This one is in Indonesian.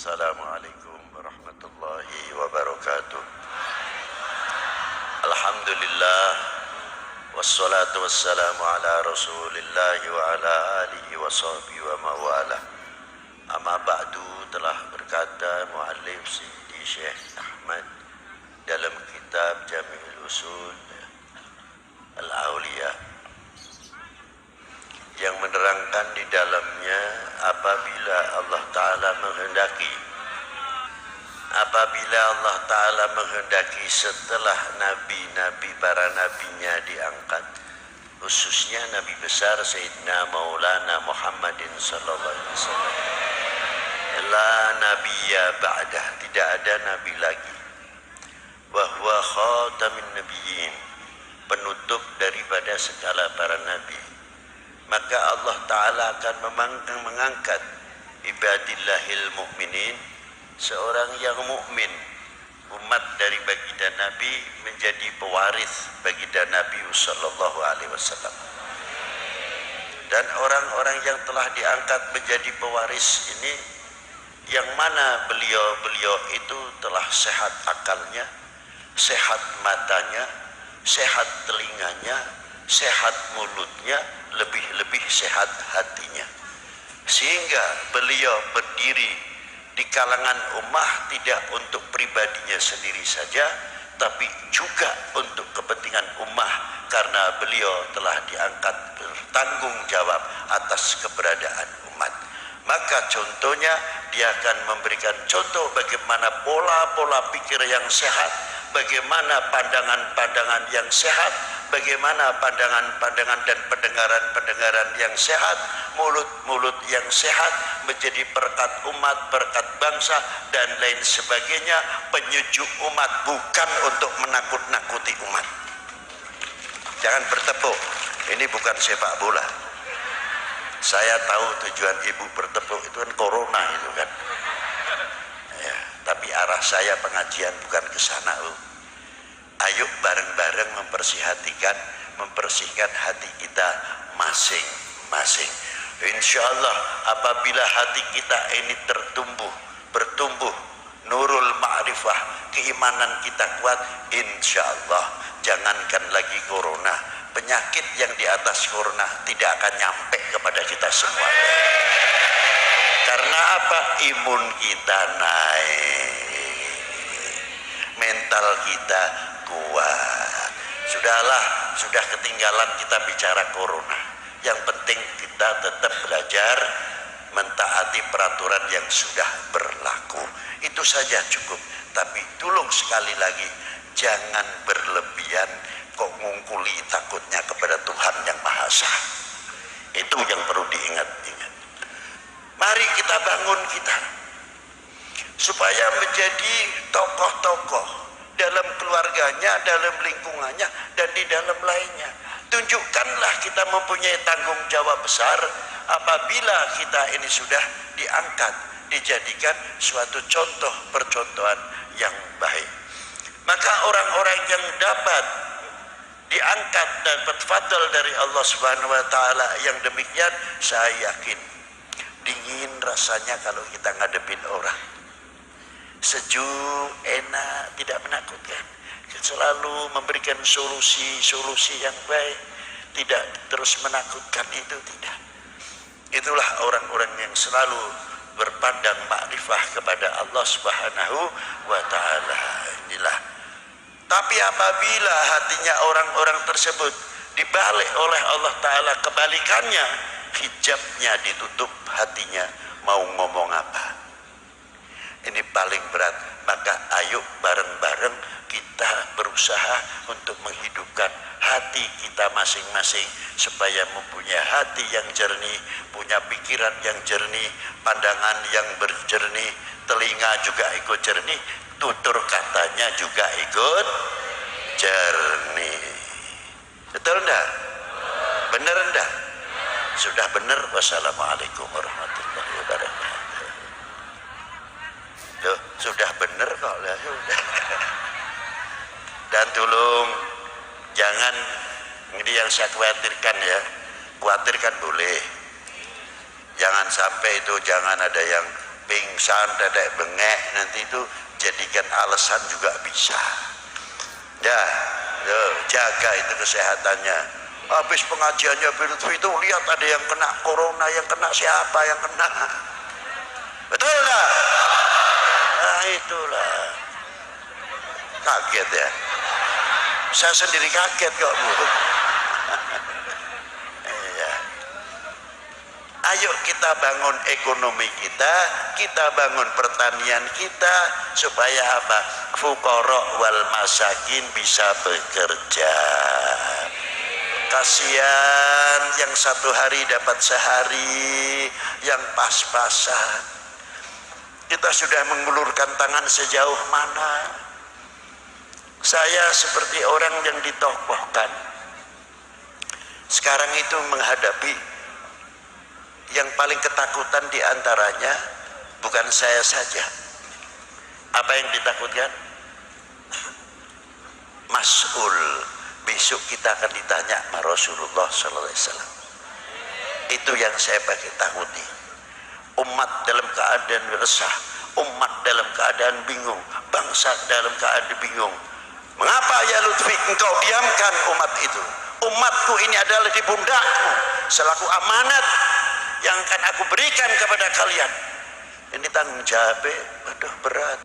Assalamualaikum warahmatullahi wabarakatuh. Alhamdulillah wassalatu wassalamu ala Rasulillah wa ala alihi wa sahbihi wa mawala. Amma ba'du, telah berkata muallif Sidi Syekh Ahmad dalam kitab Jami'ul Usul Al-Auliya yang menerangkan di dalamnya apabila Allah Ta'ala menghendaki setelah nabi-nabi para nabinya diangkat, khususnya nabi besar Sayyidina Maulana Muhammadin sallallahu alaihi wasallam, la nabiyya ba'dah, tidak ada nabi lagi, wa huwa khatamin nabiyyin, penutup daripada segala para nabi, maka Allah Ta'ala akan mengangkat ibadillahil mu'minin, seorang yang mukmin, umat dari baginda Nabi, menjadi pewaris baginda Nabi sallallahu alaihi wasallam. Dan orang-orang yang telah diangkat menjadi pewaris ini, yang mana beliau itu telah sehat akalnya, sehat matanya, sehat telinganya, sehat mulutnya, lebih-lebih sehat hatinya, sehingga beliau berdiri di kalangan ummah tidak untuk pribadinya sendiri saja, tapi juga untuk kepentingan ummah, karena beliau telah diangkat bertanggung jawab atas keberadaan umat. Maka contohnya, dia akan memberikan contoh bagaimana pola-pola pikir yang sehat, bagaimana pandangan-pandangan yang sehat, bagaimana pandangan-pandangan dan pendengaran-pendengaran yang sehat, mulut-mulut yang sehat, menjadi berkat umat, berkat bangsa, dan lain sebagainya, penyejuk umat, bukan untuk menakut-nakuti umat. Jangan bertepuk, ini bukan sepak bola. Saya tahu tujuan ibu bertepuk itu kan corona itu kan ya, tapi arah saya pengajian bukan ke sana. Ayo bareng-bareng membersihkan hati kita masing-masing. Insya Allah apabila hati kita ini bertumbuh nurul ma'rifah, keimanan kita kuat, insya Allah jangankan lagi corona, penyakit yang di atas corona tidak akan nyampe kepada kita semua. Karena apa? Imun kita naik, mental kita kuat. Sudah ketinggalan kita bicara corona. Yang penting kita tetap belajar mentaati peraturan yang sudah berlaku. Itu saja cukup. Tapi tolong sekali lagi, jangan berlebihan kok ngungkuli takutnya kepada Tuhan yang Maha Esa. Itu yang perlu diingat-ingat. Mari kita bangun kita supaya menjadi tokoh-tokoh dalam keluarganya, dalam lingkungannya, dan di dalam lainnya. Tunjukkanlah kita mempunyai tanggung jawab besar apabila kita ini sudah diangkat, dijadikan suatu contoh percontohan yang baik. Maka orang-orang yang dapat diangkat dan dapat fadl dari Allah Subhanahu wa taala yang demikian, saya yakin dingin rasanya kalau kita ngadepin orang. Sejuk, enak, tidak menakutkan. Selalu memberikan solusi yang baik, tidak terus menakutkan, itu tidak. Itulah orang-orang yang selalu berpandang makrifah kepada Allah Subhanahu wa taala. Inilah. Tapi apabila hatinya orang-orang tersebut dibalik oleh Allah Ta'ala kebalikannya, hijabnya ditutup hatinya, mau ngomong apa? Ini paling berat. Maka ayo bareng-bareng kita berusaha untuk menghidupkan hati kita masing-masing supaya mempunyai hati yang jernih, punya pikiran yang jernih, pandangan yang berjernih, telinga juga ikut jernih, tutur katanya juga ikut jernih. Betul enggak? Benar enggak? Sudah benar. Wassalamualaikum warahmatullahi wabarakatuh. Loh, sudah benar kok lah. Dan tolong jangan, ini yang saya khawatirkan ya, khawatirkan boleh, jangan sampai itu, jangan ada yang pingsan, dadek bengek, nanti itu jadikan alasan juga bisa. Ya, jaga itu kesehatannya. Habis pengajiannya Lutfi itu lihat ada yang kena corona, yang kena siapa yang kena. Betul nggak? Nah itulah. Kaget ya. Saya sendiri kaget kok Bu. Ya. Ayo kita bangun ekonomi kita bangun pertanian kita supaya apa? Fuqara wal masakin bisa bekerja. Kasihan yang satu hari dapat sehari, yang pas-pasan. Kita sudah mengulurkan tangan sejauh mana? Saya seperti orang yang ditokohkan. Sekarang itu menghadapi yang paling ketakutan diantaranya bukan saya saja. Apa yang ditakutkan? Mas'ul. Besok kita akan ditanya sama Rasulullah sallallahu alaihi wasallam. Itu yang saya pakai takuti. Umat dalam keadaan resah, umat dalam keadaan bingung, bangsa dalam keadaan bingung. Mengapa ya Lutfi engkau diamkan umat itu? Umatku ini adalah di pundakku selaku amanat yang akan aku berikan kepada kalian. Ini tanggung jawab, aduh berat.